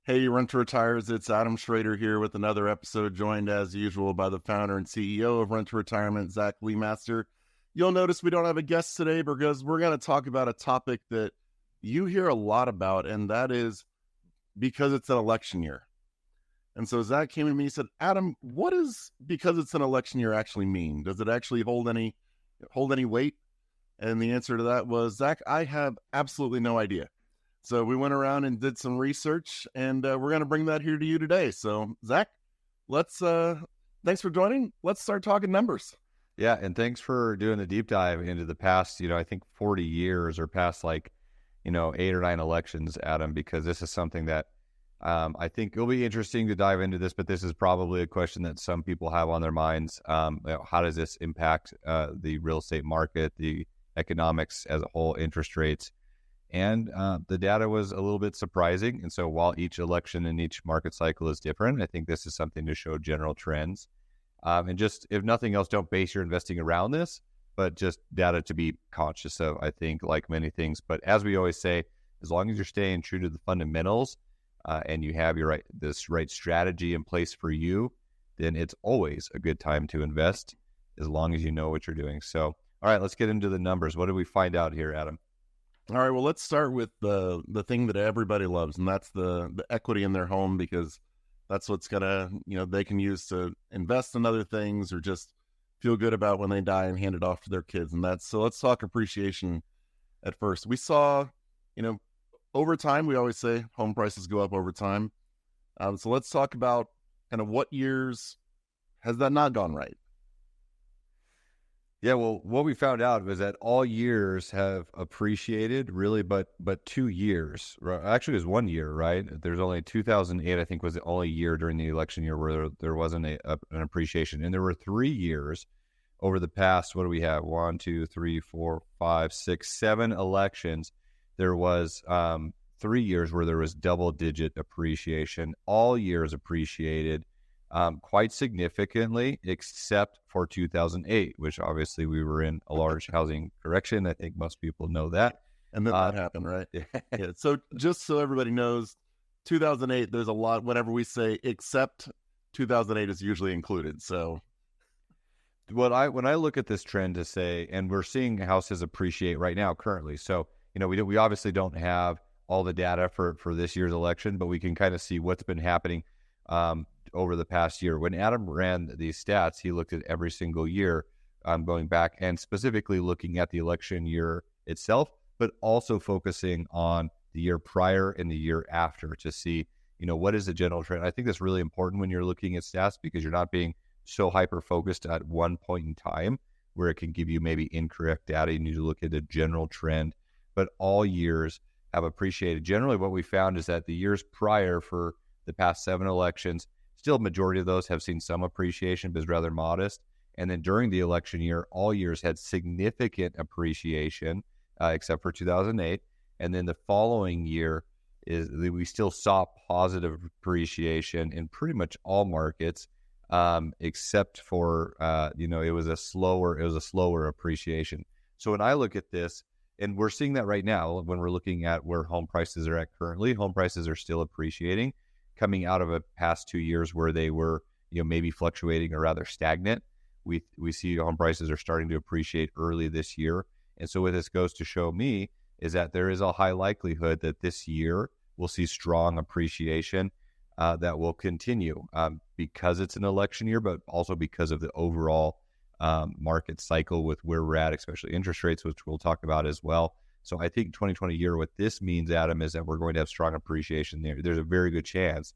Hey, Rent to Retires, it's Adam Schroeder here with another episode, joined as usual by the founder and CEO of Rent to Retirement, Zach Lemaster. You'll notice we don't have a guest today because we're going to talk about a topic that you hear a lot about, and that is because it's an election year. And so Zach came to me and said, Adam, what does because it's an election year actually mean? Does it actually hold any weight? And the answer to that was, Zach, I have absolutely no idea. So we went around and did some research, and we're going to bring that here to you today. So Zach, thanks for joining. Let's start talking numbers. Yeah, and thanks for doing the deep dive into the past, I think 40 years or past 8 or 9 elections, Adam, because this is something that I think it'll be interesting to dive into this, but this is probably a question that some people have on their minds. How does this impact the real estate market, the economics as a whole, interest rates? And the data was a little bit surprising. And so while each election and each market cycle is different, I think this is something to show general trends. And just, if nothing else, don't base your investing around this, but just data to be conscious of, I think, like many things. But as we always say, as long as you're staying true to the fundamentals and you have this right strategy in place for you, then it's always a good time to invest as long as you know what you're doing. So, all right, let's get into the numbers. What did we find out here, Adam? All right, well, let's start with the thing that everybody loves, and that's the equity in their home, because that's what's gonna, they can use to invest in other things or just feel good about when they die and hand it off to their kids. And so let's talk appreciation at first. We saw, over time, we always say home prices go up over time. So let's talk about kind of what years has that not gone right? Yeah, well, what we found out was that all years have appreciated, really, but 2 years. Right? Actually, it was 1 year, right? There's only 2008, I think, was the only year during the election year where there wasn't an appreciation. And there were 3 years over the past, what do we have? 1, 2, 3, 4, 5, 6, 7 elections. There was 3 years where there was double-digit appreciation. All years appreciated quite significantly, except for 2008, which obviously we were in a large housing correction. I think most people know that. And then that happened, right? Yeah. So just so everybody knows, 2008, there's a lot, whenever we say except 2008 is usually included. So when I look at this trend to say, and we're seeing houses appreciate right now currently. So, we obviously don't have all the data for this year's election, but we can kind of see what's been happening over the past year. When Adam ran these stats, he looked at every single year going back, and specifically looking at the election year itself, but also focusing on the year prior and the year after to see, what is the general trend. I think that's really important when you're looking at stats, because you're not being so hyper-focused at one point in time where it can give you maybe incorrect data. You need to look at a general trend, but all years have appreciated. Generally, what we found is that the years prior for the past 7 elections, still, majority of those have seen some appreciation, but is rather modest. And then during the election year, all years had significant appreciation, except for 2008. And then the following year we still saw positive appreciation in pretty much all markets, except for it was a slower appreciation. So when I look at this, and we're seeing that right now when we're looking at where home prices are at currently, home prices are still appreciating, coming out of a past 2 years where they were, maybe fluctuating or rather stagnant. We see home prices are starting to appreciate early this year. And so what this goes to show me is that there is a high likelihood that this year we'll see strong appreciation that will continue because it's an election year, but also because of the overall market cycle with where we're at, especially interest rates, which we'll talk about as well. So I think 2020 year, what this means, Adam, is that we're going to have strong appreciation there. There's a very good chance,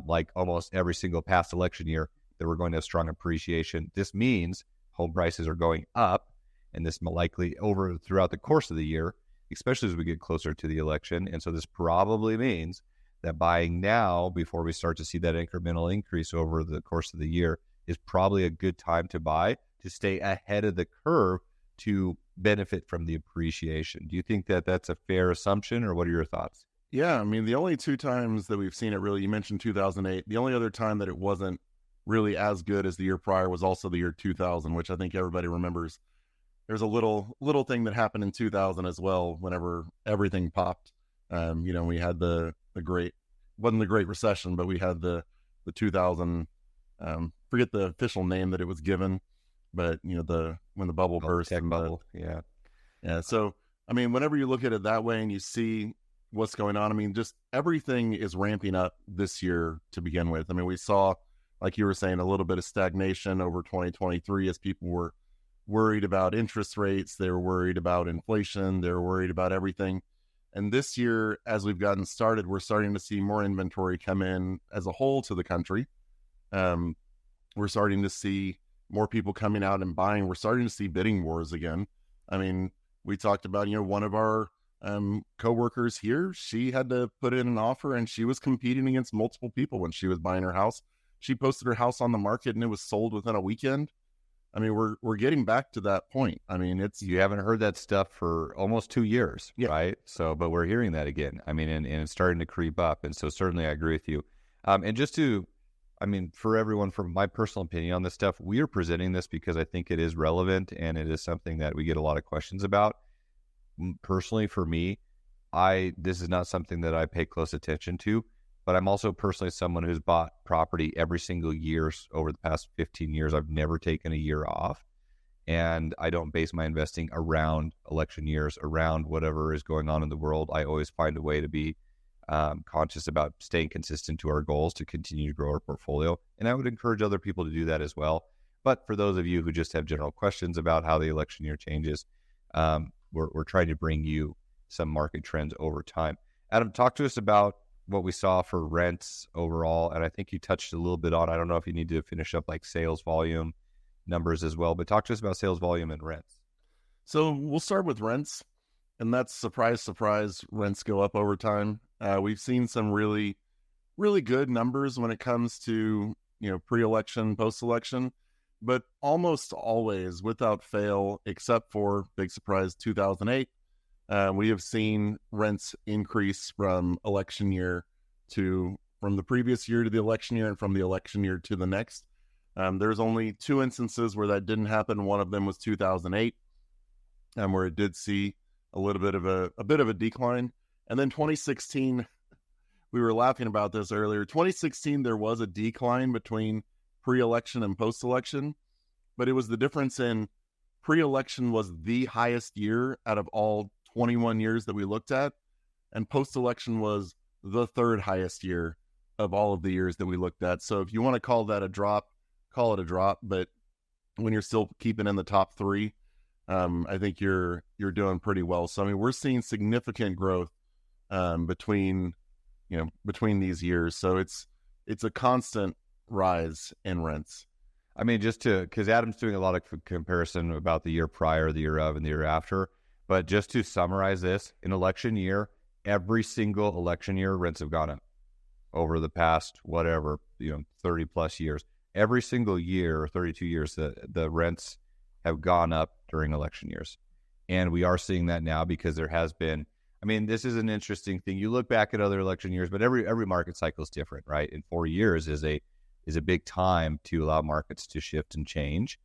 like almost every single past election year, that we're going to have strong appreciation. This means home prices are going up, and this likely throughout the course of the year, especially as we get closer to the election. And so this probably means that buying now, before we start to see that incremental increase over the course of the year, is probably a good time to buy, to stay ahead of the curve, to benefit from the appreciation. Do you think that that's a fair assumption, or what are your thoughts? Yeah, I mean, the only 2 times that we've seen it really, you mentioned 2008. The only other time that it wasn't really as good as the year prior was also the year 2000, which I think everybody remembers. There's a little thing that happened in 2000 as well, whenever everything popped. We had the great wasn't the Great Recession, but we had the 2000, forget the official name that it was given, but when the bubble burst, tech bubble, yeah. Yeah. So, I mean, whenever you look at it that way and you see what's going on, I mean, just everything is ramping up this year to begin with. I mean, we saw, like you were saying, a little bit of stagnation over 2023 as people were worried about interest rates. They were worried about inflation. They were worried about everything. And this year, as we've gotten started, we're starting to see more inventory come in as a whole to the country. We're starting to see more people coming out and buying. We're starting to see bidding wars again. I mean, we talked about, one of our coworkers here, she had to put in an offer and she was competing against multiple people when she was buying her house. She posted her house on the market and it was sold within a weekend. I mean, we're getting back to that point. I mean, you haven't heard that stuff for almost 2 years, yeah. Right? So, but we're hearing that again. I mean, and it's starting to creep up. And so certainly I agree with you. And just to, I mean, for everyone, from my personal opinion on this stuff, we are presenting this because I think it is relevant and it is something that we get a lot of questions about. Personally, for me, this is not something that I pay close attention to, but I'm also personally someone who's bought property every single year over the past 15 years. I've never taken a year off, and I don't base my investing around election years, around whatever is going on in the world. I always find a way to be conscious about staying consistent to our goals to continue to grow our portfolio. And I would encourage other people to do that as well. But for those of you who just have general questions about how the election year changes, we're trying to bring you some market trends over time. Adam, talk to us about what we saw for rents overall. And I think you touched a little bit on, I don't know if you need to finish up like sales volume numbers as well, but talk to us about sales volume and rents. So we'll start with rents, and that's surprise, rents go up over time. We've seen some really, really good numbers when it comes to, pre-election, post-election, but almost always without fail, except for big surprise 2008, we have seen rents increase from election year from the previous year to the election year and from the election year to the next. There's only 2 instances where that didn't happen. One of them was 2008, where it did see a little bit of a decline. And then 2016, we were laughing about this earlier. 2016, there was a decline between pre-election and post-election, but it was the difference in pre-election was the highest year out of all 21 years that we looked at, and post-election was the third highest year of all of the years that we looked at. So if you want to call that a drop, call it a drop, but when you're still keeping in the top 3, I think you're doing pretty well. So I mean, we're seeing significant growth between these years. So it's a constant rise in rents. I mean, because Adam's doing a lot of comparison about the year prior, the year of, and the year after. But just to summarize this, in election year, every single election year, rents have gone up over the past, 30 plus years. Every single year, 32 years, the rents have gone up during election years. And we are seeing that now because there has been, I mean, this is an interesting thing. You look back at other election years, but every market cycle is different, right? And 4 years is a big time to allow markets to shift and change.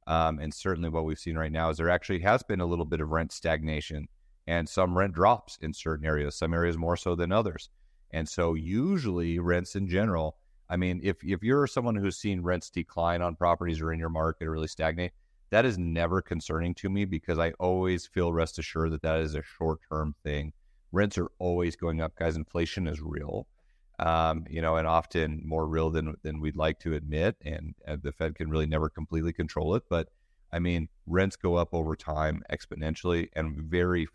And certainly what we've seen right now is there actually has been a little bit of rent stagnation and some rent drops in certain areas, some areas more so than others. And so usually rents in general, I mean, if you're someone who's seen rents decline on properties or in your market or really stagnate, that is never concerning to me because I always feel rest assured that is a short-term thing. Rents are always going up, guys. Inflation is real. And often more real than we'd like to admit. And the Fed can really never completely control it. But I mean, rents go up over time exponentially, and very,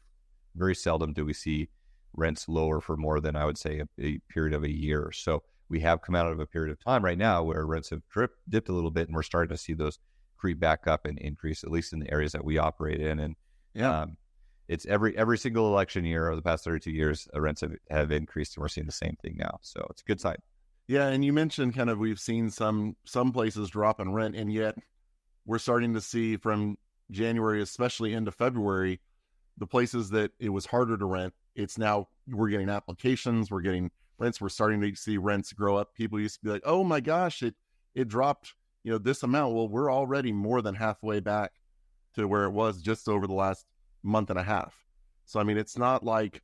very seldom do we see rents lower for more than, I would say, a period of a year. So we have come out of a period of time right now where rents have dipped a little bit, and we're starting to see those creep back up and increase, at least in the areas that we operate in. And it's every single election year over the past 32 years, rents have increased, and we're seeing the same thing now. So it's a good sign. Yeah, and you mentioned kind of we've seen some places drop in rent, and yet we're starting to see from January, especially into February, the places that it was harder to rent, it's now we're getting applications, we're getting rents, we're starting to see rents grow up. People used to be like, oh my gosh, it dropped, this amount. Well, we're already more than halfway back to where it was just over the last month and a half. So, I mean, it's not like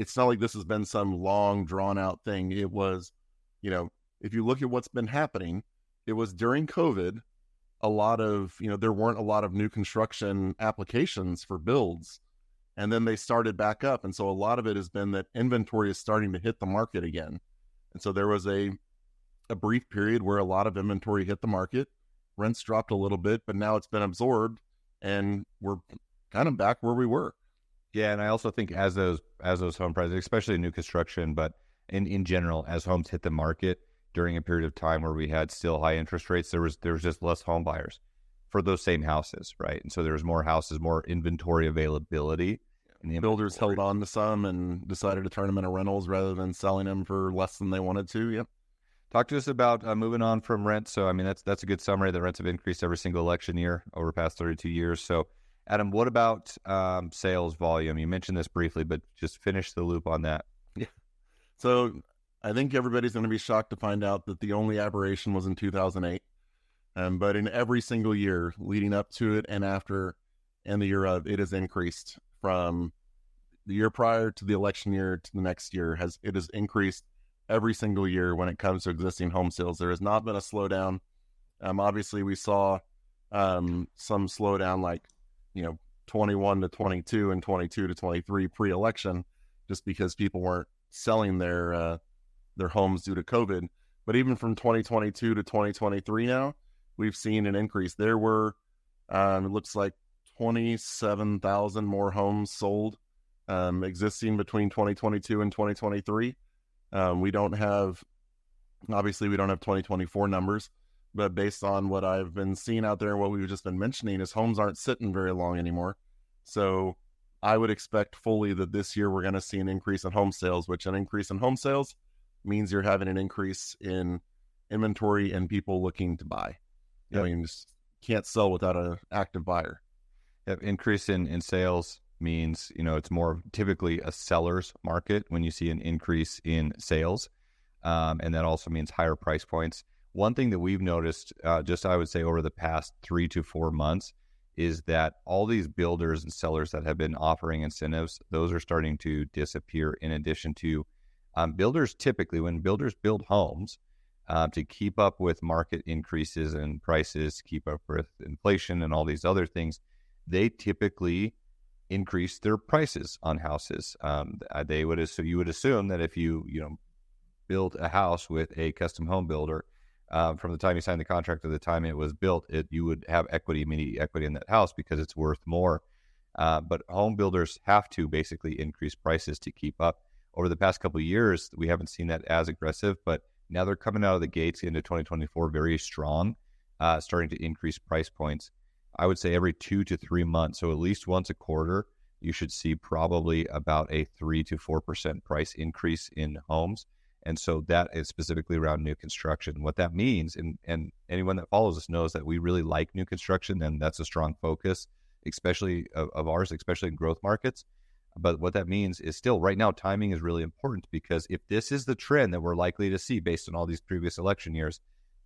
it's not like this has been some long drawn out thing. It was, if you look at what's been happening, it was during COVID, a lot of, there weren't a lot of new construction applications for builds. And then they started back up. And so a lot of it has been that inventory is starting to hit the market again. And so there was a brief period where a lot of inventory hit the market. Rents dropped a little bit, but now it's been absorbed and we're kind of back where we were. Yeah, and I also think as those home prices, especially new construction, but in general, as homes hit the market during a period of time where we had still high interest rates, there was just less home buyers for those same houses, right? And so there was more houses, more inventory availability. And the builders held on to some and decided to turn them into rentals rather than selling them for less than they wanted to. Yep. Talk to us about moving on from rent. So, I mean, that's a good summary. The rents have increased every single election year over the past 32 years. So, Adam, what about sales volume? You mentioned this briefly, but just finish the loop on that. Yeah. So I think everybody's going to be shocked to find out that the only aberration was in 2008. But in every single year leading up to it and after and the year of, it has increased from the year prior to the election year to the next year. It has increased every single year when it comes to existing home sales. There has not been a slowdown. Obviously, we saw some slowdown like 21 to 22 and 22 to 23 pre-election, just because people weren't selling their homes due to COVID. But even from 2022 to 2023 now, we've seen an increase. There were, it looks like 27,000 more homes sold existing between 2022 and 2023. We don't have 2024 numbers, but based on what I've been seeing out there and what we've just been mentioning is homes aren't sitting very long anymore. So I would expect fully that this year we're going to see an increase in home sales, which an increase in home sales means you're having an increase in inventory and people looking to buy. Yep. You just can't sell without an active buyer. Yep. Increase in sales means, it's more typically a seller's market when you see an increase in sales. And that also means higher price points. One thing that we've noticed, I would say over the past 3 to 4 months, is that all these builders and sellers that have been offering incentives, those are starting to disappear, in addition to builders. Typically, when builders build homes to keep up with market increases in prices, keep up with inflation and all these other things, they typically increase their prices on houses. You would assume that if you build a house with a custom home builder, from the time you signed the contract to the time it was built, you would have immediate equity in that house because it's worth more. But home builders have to basically increase prices to keep up. Over the past couple of years, we haven't seen that as aggressive, but now they're coming out of the gates into 2024 very strong, starting to increase price points. I would say every 2 to 3 months, so at least once a quarter, you should see probably about a 3 to 4% price increase in homes. And so that is specifically around new construction. What that means, and anyone that follows us knows that we really like new construction, and that's a strong focus, especially of ours, especially in growth markets. But what that means is still right now, timing is really important, because if this is the trend that we're likely to see based on all these previous election years,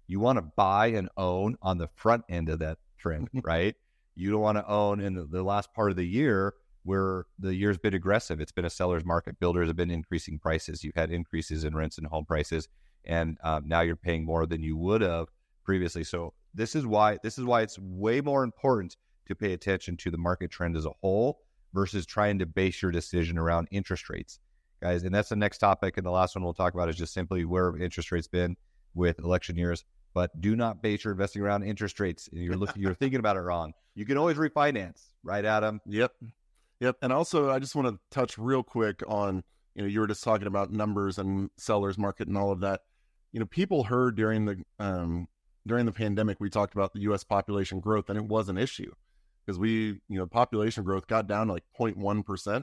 you want to buy and own on the front end of that trend, right? You don't want to own in the last part of the year where the year's been aggressive. It's been a seller's market. Builders have been increasing prices. You've had increases in rents and home prices, and now you're paying more than you would have previously. So this is why it's way more important to pay attention to the market trend as a whole versus trying to base your decision around interest rates, guys. And that's the next topic. And the last one we'll talk about is just simply where have interest rates been with election years. But do not base your investing around interest rates. You're thinking about it wrong. You can always refinance, right, Adam? Yep. And also, I just want to touch real quick on, you were just talking about numbers and sellers market and all of that. People heard during the pandemic, we talked about the U.S. population growth, and it was an issue because population growth got down to like 0.1%.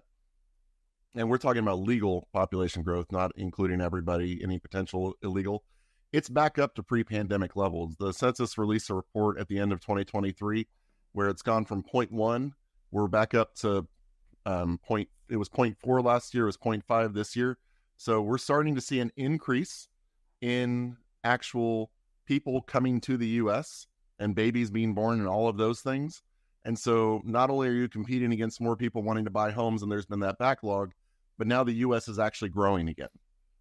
And we're talking about legal population growth, not including everybody, any potential illegal. It's back up to pre-pandemic levels. The census released a report at the end of 2023 where it's gone from 0.1. We're back up to it was 0.4 last year, it was 0.5 this year. So we're starting to see an increase in actual people coming to the U.S. and babies being born and all of those things. And so not only are you competing against more people wanting to buy homes, and there's been that backlog, but now the U.S. is actually growing again.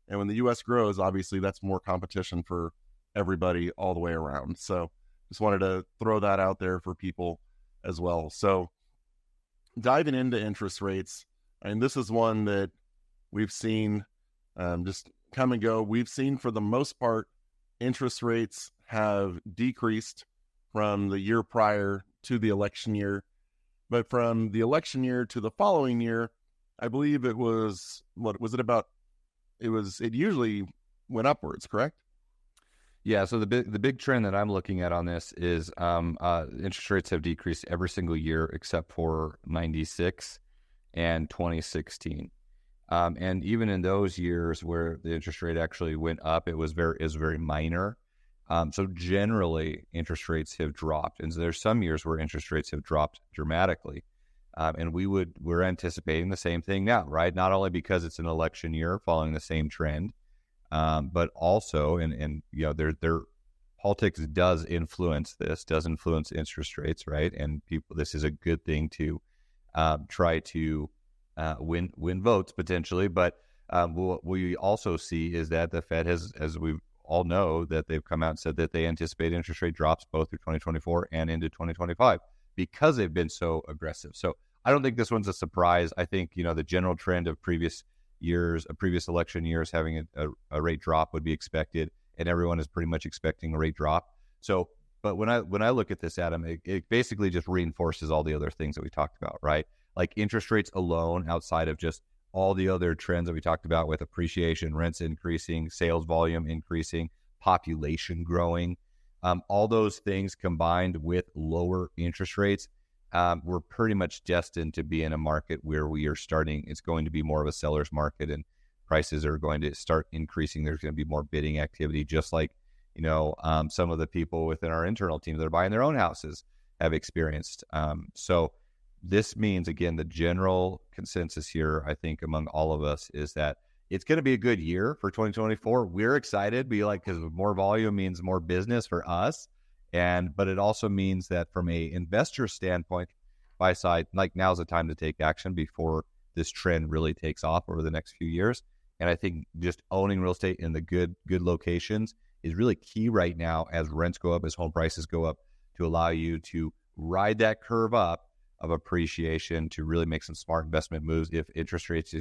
And when the U.S. grows, obviously that's more competition for everybody all the way around. So just wanted to throw that out there for people as well. So diving into interest rates, and this is one that we've seen just come and go. We've seen for the most part, interest rates have decreased from the year prior to the election year. But from the election year to the following year, I believe it was, what was it about? It usually went upwards, correct? Yeah, so the big trend that I'm looking at on this is interest rates have decreased every single year except for 96 and 2016. And even in those years where the interest rate actually went up, it was very minor. So generally, interest rates have dropped. And so there's some years where interest rates have dropped dramatically. And we're anticipating the same thing now, right? Not only because it's an election year following the same trend, but also, and you know, their politics does influence interest rates, right? And this is a good thing to try to win votes potentially. But what we also see is that the Fed has, as we all know, that they've come out and said that they anticipate interest rate drops both through 2024 and into 2025 because they've been so aggressive. So I don't think this one's a surprise. I think, you know, the general trend of previous election years having a rate drop would be expected, and everyone is pretty much expecting a rate drop. So, but when I look at this, Adam, it basically just reinforces all the other things that we talked about, right? Like interest rates alone, outside of just all the other trends that we talked about with appreciation, rents increasing, sales volume increasing, population growing, all those things combined with lower interest rates, we're pretty much destined to be in a market where it's going to be more of a seller's market, and prices are going to start increasing. There's going to be more bidding activity, just like, you know, some of the people within our internal team that are buying their own houses have experienced. So this means, again, the general consensus here, I think, among all of us is that it's going to be a good year for 2024. We're excited, because more volume means more business for us. But it also means that from a investor standpoint, buy side, like now's the time to take action before this trend really takes off over the next few years. And I think just owning real estate in the good locations is really key right now as rents go up, as home prices go up, to allow you to ride that curve up of appreciation to really make some smart investment moves. If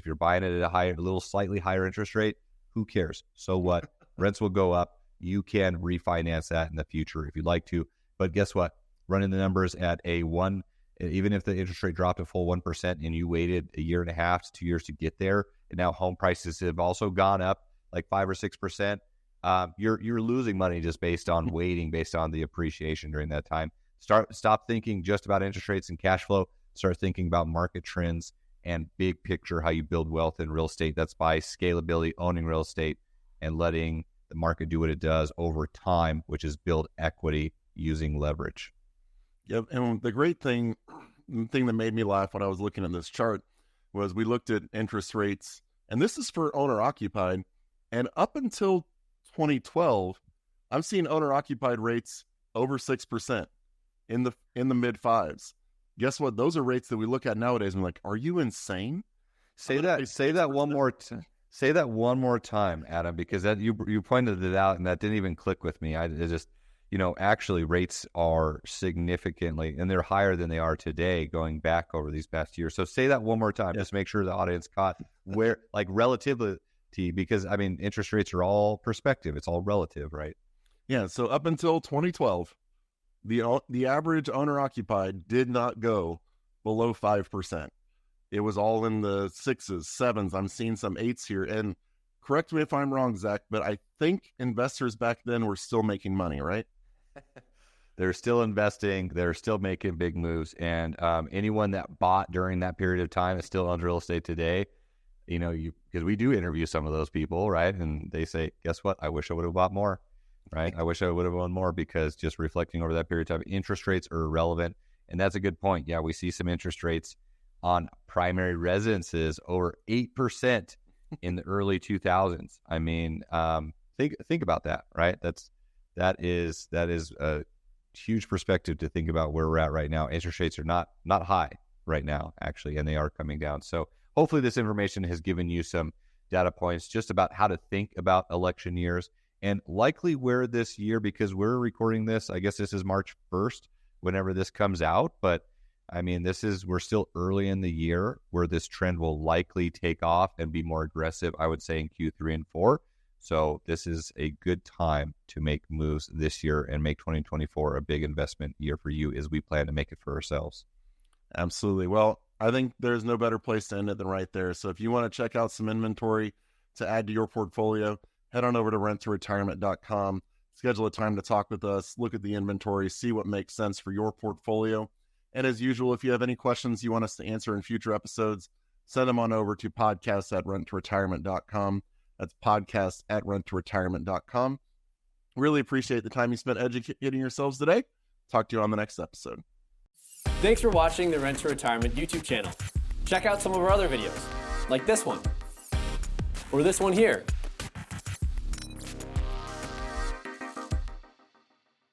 you're buying it at a little slightly higher interest rate, who cares? So what? Rents will go up. You can refinance that in the future if you'd like to. But guess what? Running the numbers at even if the interest rate dropped a full 1% and you waited a year and a half to 2 years to get there, and now home prices have also gone up like 5 or 6%, you're losing money just based on waiting, based on the appreciation during that time. Stop thinking just about interest rates and cash flow. Start thinking about market trends and big picture, how you build wealth in real estate. That's by scalability, owning real estate, and letting the market do what it does over time, which is build equity using leverage. Yep. And the thing that made me laugh when I was looking at this chart was we looked at interest rates, and this is for owner occupied. And up until 2012, I'm seeing owner occupied rates over 6%. In the mid fives. Guess what? Those are rates that we look at nowadays and we're like, are you insane? Say that one more time, Adam, because that you pointed it out and that didn't even click with me. Actually rates are significantly, and they're higher than they are today going back over these past years. So say that one more time, just make sure the audience caught where, like, relativity, because I mean, interest rates are all perspective. It's all relative, right? Yeah. So up until 2012, the average owner occupied did not go below 5%. It was all in the 6s, 7s. I'm seeing some 8s here. And correct me if I'm wrong, Zach, but I think investors back then were still making money, right? They're still investing. They're still making big moves. And anyone that bought during that period of time is still owns real estate today. Because we do interview some of those people, right? And they say, guess what? I wish I would have bought more. Right. I wish I would have owned more, because just reflecting over that period of time, interest rates are irrelevant. And that's a good point. Yeah, we see some interest rates on primary residences over 8% in the early 2000s. I mean, think about that, right? That is a huge perspective to think about where we're at right now. Interest rates are not high right now, actually, and they are coming down. So hopefully this information has given you some data points just about how to think about election years and likely where this year, because we're recording this, I guess this is March 1st, whenever this comes out. But I mean, we're still early in the year where this trend will likely take off and be more aggressive, I would say, in Q3 and 4. So this is a good time to make moves this year and make 2024 a big investment year for you as we plan to make it for ourselves. Absolutely. Well, I think there's no better place to end it than right there. So if you want to check out some inventory to add to your portfolio, head on over to renttoretirement.com, schedule a time to talk with us, look at the inventory, see what makes sense for your portfolio. And as usual, if you have any questions you want us to answer in future episodes, send them on over to podcast@renttoretirement.com. That's podcast@renttoretirement.com. Really appreciate the time you spent educating yourselves today. Talk to you on the next episode. Thanks for watching the Rent to Retirement YouTube channel. Check out some of our other videos, like this one, or this one here.